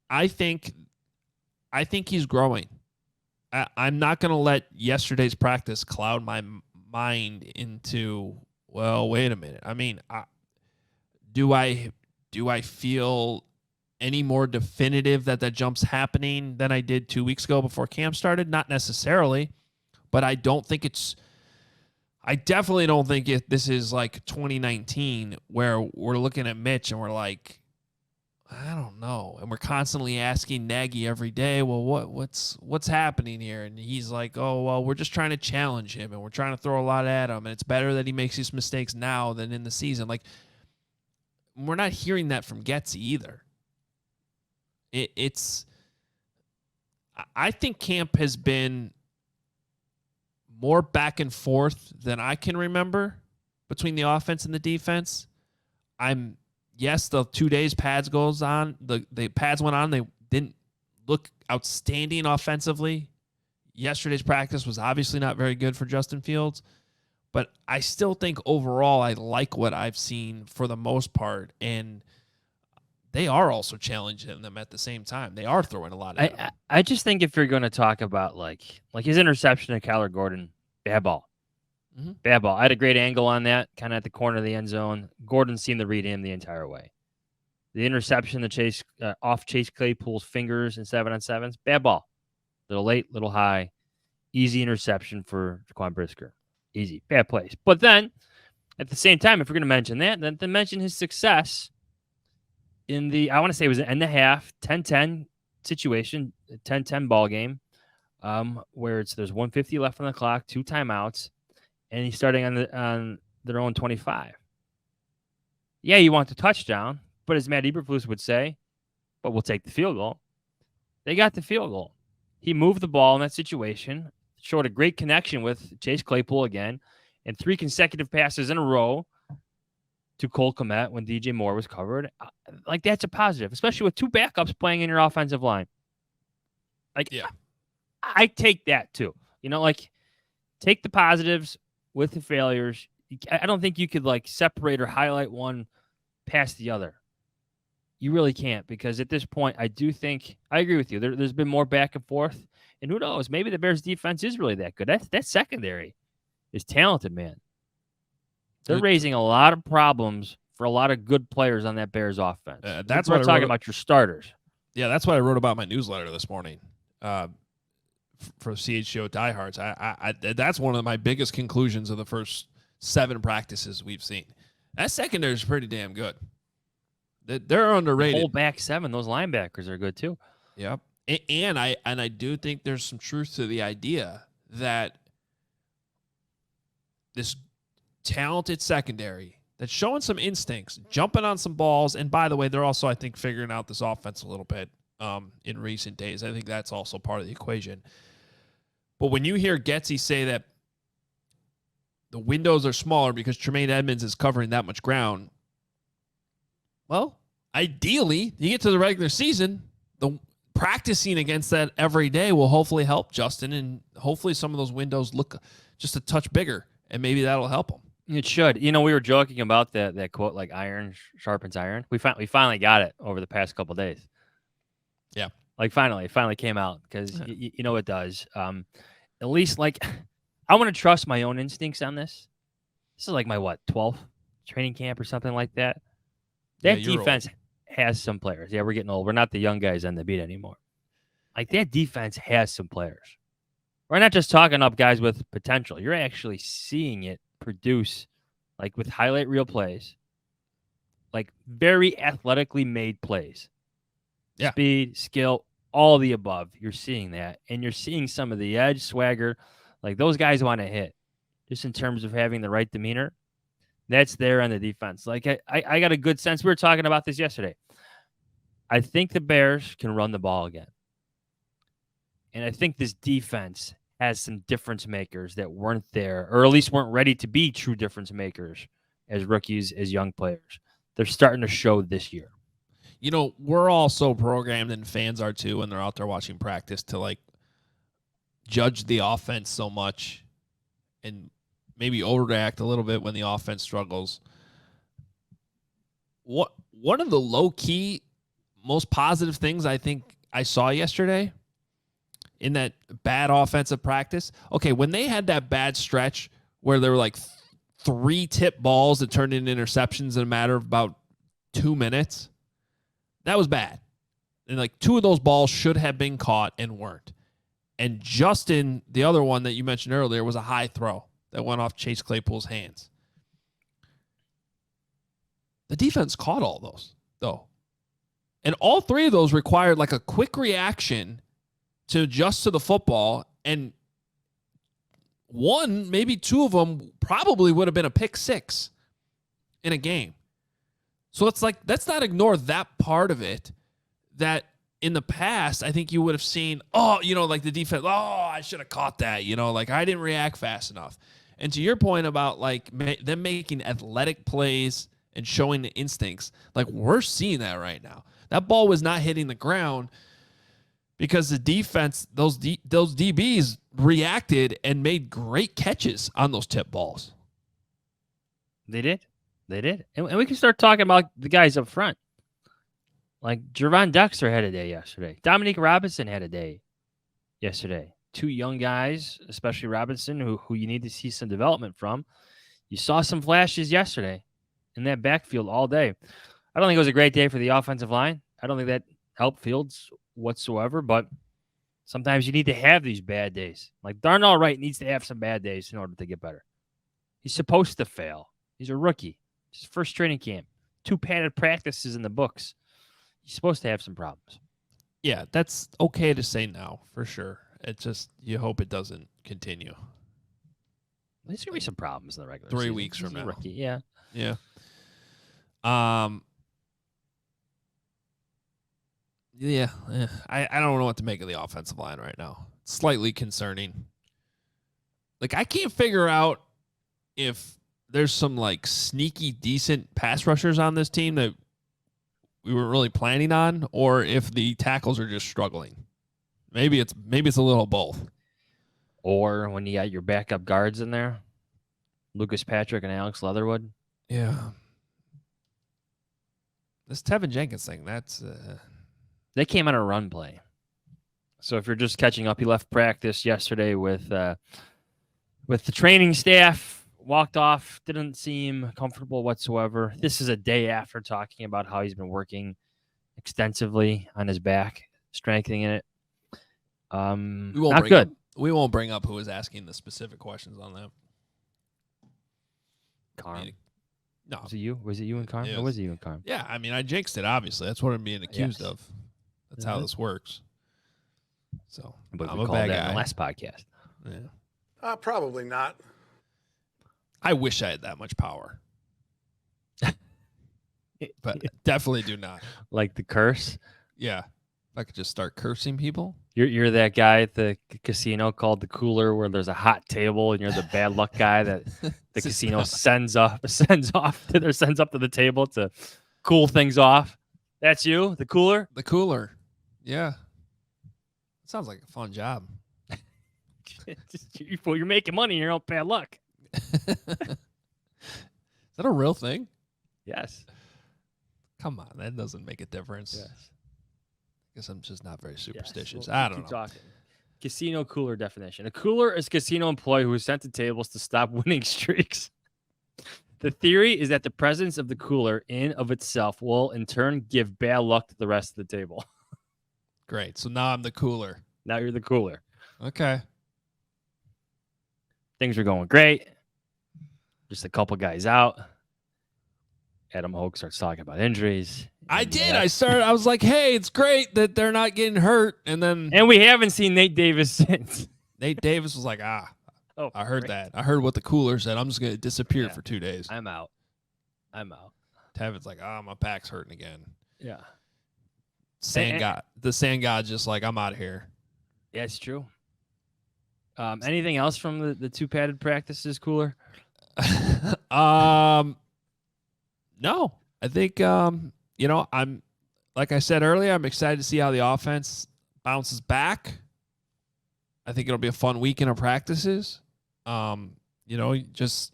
I think he's growing. I'm not going to let yesterday's practice cloud my mind into, well, wait a minute. I mean, do I feel any more definitive that jump's happening than I did 2 weeks ago before camp started? Not necessarily, but I definitely don't think this is like 2019 where we're looking at Mitch and we're like, I don't know. And we're constantly asking Nagy every day, well, what's happening here? And he's like, oh, well, we're just trying to challenge him and we're trying to throw a lot at him. And it's better that he makes these mistakes now than in the season. Like, we're not hearing that from Getsy either. I think camp has been more back and forth than I can remember between the offense and the defense. Yes, the 2 days pads goes on. The pads went on. They didn't look outstanding offensively. Yesterday's practice was obviously not very good for Justin Fields, but I still think overall I like what I've seen for the most part, and they are also challenging them at the same time. They are throwing a lot at him. I just think if you're going to talk about like his interception of Kyler Gordon, bad ball. Mm-hmm. Bad ball. I had a great angle on that, kind of at the corner of the end zone. Gordon seemed to read him the entire way. The interception, off Chase Claypool's fingers in 7-on-7s, bad ball. Little late, little high. Easy interception for Jaquan Brisker. Easy. Bad plays. But then, at the same time, if we're going to mention that, then mention his success in the, I want to say it was an end of half, 10-10 situation, 10-10 ball game, where there's 150 left on the clock, 2 timeouts, and he's starting on their own 25. Yeah, you want the touchdown, but as Matt Eberflus would say, but we'll take the field goal. They got the field goal. He moved the ball in that situation, showed a great connection with Chase Claypool again, and 3 consecutive passes in a row to Cole Kmet when DJ Moore was covered. Like, that's a positive, especially with 2 backups playing in your offensive line. Like, yeah, I take that too. You know, like, take the positives with the failures. I don't think you could like separate or highlight one past the other. You really can't, because at this point, I do think I agree with you. There's been more back and forth, and who knows? Maybe the Bears' defense is really that good. That secondary is talented, man. They're raising a lot of problems for a lot of good players on that Bears offense. That's what I'm talking about your starters. Yeah, that's what I wrote about my newsletter this morning. For CHGO diehards, I that's one of my biggest conclusions of the first 7 practices we've seen. That secondary is pretty damn good. They're underrated. The whole back 7, those linebackers are good too. Yep, and I do think there's some truth to the idea that this talented secondary that's showing some instincts, jumping on some balls, and by the way, they're also, I think, figuring out this offense a little bit in recent days. I think that's also part of the equation. But when you hear Getsy say that the windows are smaller because Tremaine Edmonds is covering that much ground, well, ideally, you get to the regular season, the practicing against that every day will hopefully help Justin, and hopefully some of those windows look just a touch bigger, and maybe that'll help him. It should. You know, we were joking about that quote, like iron sharpens iron. We finally got it over the past couple of days. Yeah. Like, it finally came out, because you know it does. At least, like, I want to trust my own instincts on this. This is like my 12th training camp or something like that. That defense has some players. Yeah, we're getting old. We're not the young guys on the beat anymore. Like, that defense has some players. We're not just talking up guys with potential. You're actually seeing it produce, like, with highlight reel plays, like very athletically made plays. Yeah. Speed, skill, all the above. You're seeing that. And you're seeing some of the edge, swagger. Like, those guys want to hit, just in terms of having the right demeanor. That's there on the defense. Like, I got a good sense. We were talking about this yesterday. I think the Bears can run the ball again. And I think this defense has some difference makers that weren't there, or at least weren't ready to be true difference makers as rookies, as young players. They're starting to show this year. You know, we're all so programmed, and fans are too, when they're out there watching practice, to like judge the offense so much and maybe overreact a little bit when the offense struggles. One of the low-key, most positive things I think I saw yesterday in that bad offensive practice, okay, when they had that bad stretch where there were like 3 tip balls that turned into interceptions in a matter of about 2 minutes, that was bad. And like 2 of those balls should have been caught and weren't. And Justin, the other one that you mentioned earlier, was a high throw that went off Chase Claypool's hands. The defense caught all those, though. And all 3 of those required like a quick reaction to adjust to the football. And 1, maybe 2 of them probably would have been a pick 6 in a game. So it's like, let's not ignore that part of it, that in the past, I think you would have seen, like the defense, I should have caught that. Like I didn't react fast enough. And to your point about like them making athletic plays and showing the instincts, like we're seeing that right now. That ball was not hitting the ground because the defense, those DBs reacted and made great catches on those tip balls. They did. And we can start talking about the guys up front. Like Jervon Dexter had a day yesterday. Dominique Robinson had a day yesterday. 2 young guys, especially Robinson, who you need to see some development from. You saw some flashes yesterday in that backfield all day. I don't think it was a great day for the offensive line. I don't think that helped Fields whatsoever, but sometimes you need to have these bad days. Like Darnell Wright needs to have some bad days in order to get better. He's supposed to fail. He's a rookie. It's his first training camp. 2 padded practices in the books. He's supposed to have some problems. Yeah, that's okay to say now, for sure. It's just, you hope it doesn't continue. There's going to be some problems in the regular 3 season. weeks from now. Rookie. Yeah. Yeah. I don't know what to make of the offensive line right now. It's slightly concerning. Like, I can't figure out if there's some like sneaky decent pass rushers on this team that we weren't really planning on, or if the tackles are just struggling. Maybe it's a little both. Or when you got your backup guards in there, Lucas Patrick and Alex Leatherwood. Yeah. This Tevin Jenkins thing, that's They came on a run play. So if you're just catching up, he left practice yesterday with the training staff, walked off, didn't seem comfortable whatsoever. This is a day after talking about how he's been working extensively on his back, strengthening it. Not good. We won't bring up who was asking the specific questions on that. Carm. No. Was it you? Was it you and Carm? Or was it you and Carm? Yeah, I mean, I jinxed it, obviously. That's what I'm being accused of. That's how this works. So, But I'm we a called bad that guy. in the last podcast. Yeah. Probably not. I wish I had that much power. But definitely do not. Like the curse. Yeah. If I could just start cursing people. You're that guy at the casino called the cooler where there's a hot table and you're the bad luck guy that the casino sends up to the table to cool things off. That's you, the cooler? The cooler. Yeah. Sounds like a fun job. You're making money and you're all bad luck. Is that a real thing? Yes. Come on, that doesn't make a difference. Yes. I guess I'm just not very superstitious. Yes. I don't know. Talking. Casino cooler definition. A cooler is a casino employee who is sent to tables to stop winning streaks. The theory is that the presence of the cooler in of itself will in turn give bad luck to the rest of the table. Great. So now I'm the cooler. Now you're the cooler. Okay. Things are going great. Just a couple guys out. Adam Hoge starts talking about injuries. I did. I was like, hey, it's great that they're not getting hurt. And we haven't seen Nate Davis since. Nate Davis was like, I heard that. I heard what the cooler said. I'm just going to disappear for 2 days. I'm out. Tevin's like, my back's hurting again. Yeah. The sand god just like, I'm out of here. Yeah, it's true. Anything else from the two padded practices, Cooler? No. I think I'm like I said earlier, I'm excited to see how the offense bounces back. I think it'll be a fun weekend of practices. Just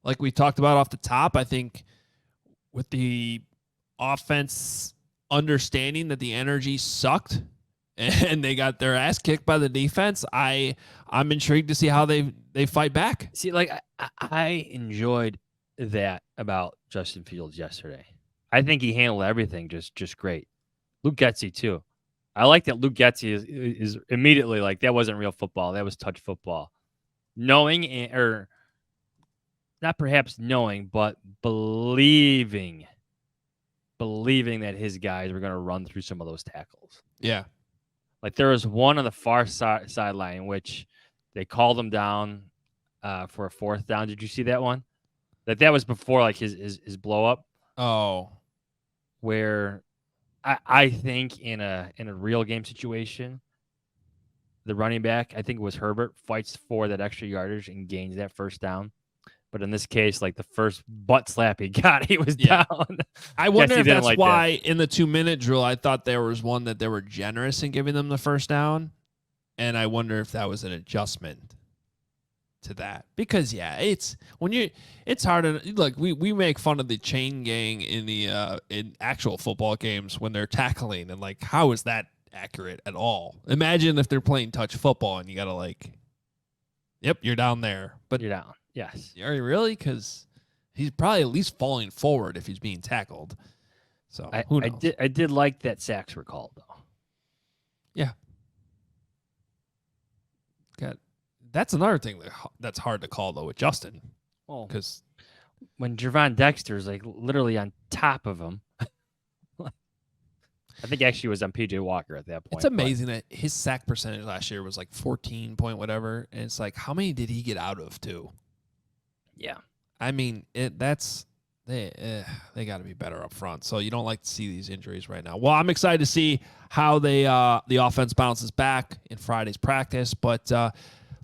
like we talked about off the top, I think with the offense understanding that the energy sucked and they got their ass kicked by the defense, I'm intrigued to see how they fight back. See, like I enjoyed that about Justin Fields yesterday. I think he handled everything just great. Luke Getsy too. I like that Luke Getsy is immediately like, that wasn't real football. That was touch football. Knowing, or not perhaps knowing, but believing that his guys were going to run through some of those tackles. Yeah. Like there was one on the far sideline in which they called him down for a fourth down. Did you see that one? That was before like his blow up. Oh. Where I think in a real game situation, the running back, I think it was Herbert, fights for that extra yardage and gains that first down. But in this case, like the first butt slap he got, he was down. I wonder if that's why in the 2-minute drill, I thought there was one that they were generous in giving them the first down. And I wonder if that was an adjustment to that. Because, it's hard to, look, we make fun of the chain gang in the in actual football games when they're tackling. And, like, how is that accurate at all? Imagine if they're playing touch football and you got to, like, yep, you're down there. But you're down. Yes. Are you really? Because he's probably at least falling forward if he's being tackled. So who knows? I did like that sacks were called though. Yeah. That's another thing that's hard to call though with Justin. Well, because when Gervon Dexter's like literally on top of him. I think actually it was on PJ Walker at that point. It's amazing that his sack percentage last year was like 14 point whatever, and it's like, how many did he get out of too? Yeah, I mean, they got to be better up front. So you don't like to see these injuries right now. Well, I'm excited to see how the offense bounces back in Friday's practice. But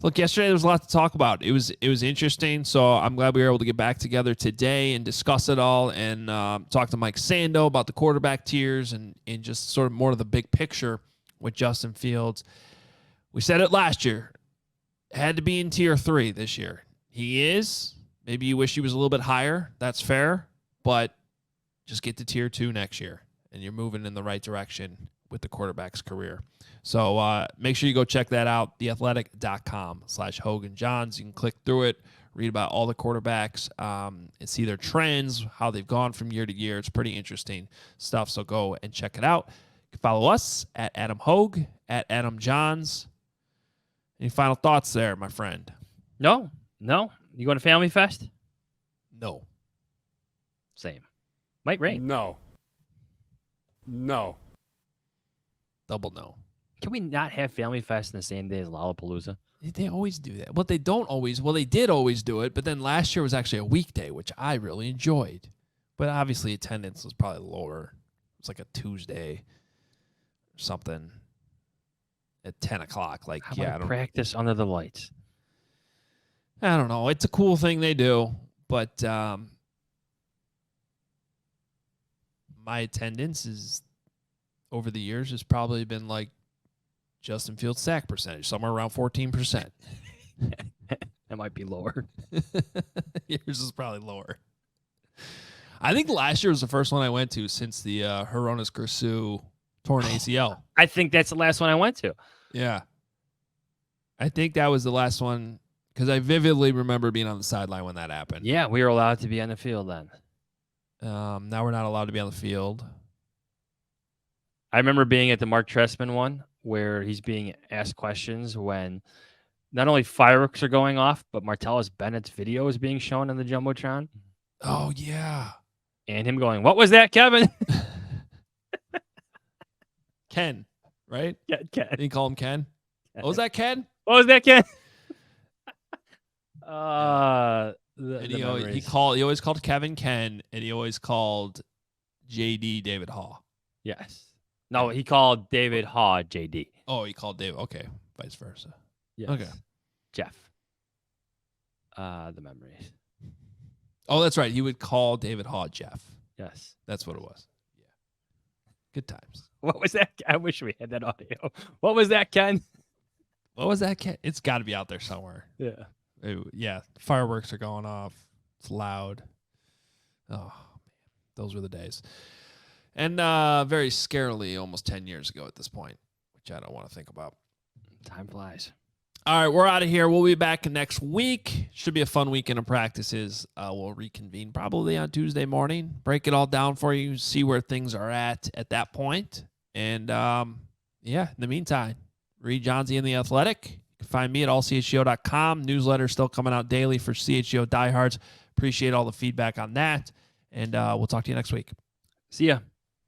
look, yesterday there was a lot to talk about. It was interesting. So I'm glad we were able to get back together today and discuss it all and talk to Mike Sando about the quarterback tiers and just sort of more of the big picture with Justin Fields. We said it last year. Had to be in tier 3 this year. He is. Maybe you wish he was a little bit higher. That's fair. But just get to tier 2 next year, and you're moving in the right direction with the quarterback's career. So make sure you go check that out, theathletic.com/Hoge and Jahns. You can click through it, read about all the quarterbacks, and see their trends, how they've gone from year to year. It's pretty interesting stuff, so go and check it out. You can follow us at Adam Hoge, at Adam Jahns. Any final thoughts there, my friend? No. You going to Family Fest? No. Same. Mike Rain? No. Double no. Can we not have Family Fest in the same day as Lollapalooza? They always do that. Well, they don't always. Well, they did always do it, but then last year was actually a weekday, which I really enjoyed. But obviously attendance was probably lower. It was like a Tuesday or something at 10 o'clock. Like, How about practice under the lights? I don't know. It's a cool thing they do, but my attendance is over the years has probably been like Justin Fields' sack percentage, somewhere around 14%. That might be lower. Yours is probably lower. I think last year was the first one I went to since the Horonis Gursu torn ACL. I think that's the last one I went to. Yeah. I think that was the last one. Because I vividly remember being on the sideline when that happened. Yeah, we were allowed to be on the field then. Now we're not allowed to be on the field. I remember being at the Mark Trestman one where he's being asked questions when not only fireworks are going off, but Martellus Bennett's video is being shown on the Jumbotron. Oh, yeah. And him going, "What was that, Kevin?" Ken, right? Yeah, Ken. Did you call him Ken? What was that, Ken? What was that, Ken? He always called Kevin Ken, and he always called JD David Hall. Yes. No, he called David Haw JD. Oh, he called Dave. Okay, vice versa. Yes. Okay. Jeff. The memories. Oh, that's right. He would call David Haw Jeff. Yes. That's what it was. Yeah. Good times. What was that? I wish we had that audio. What was that, Ken? What was that? It's got to be out there somewhere. Yeah. Yeah. Fireworks are going off. It's loud. Oh, man. Those were the days. And very scarily, almost 10 years ago at this point, which I don't want to think about. Time flies. All right, we're out of here. We'll be back next week. Should be a fun weekend of practices. We'll reconvene probably on Tuesday morning. Break it all down for you. See where things are at that point. And, in the meantime, read Johnsy and the Athletic. You can find me at allchgo.com. Newsletter still coming out daily for CHGO diehards. Appreciate all the feedback on that. And we'll talk to you next week. See ya.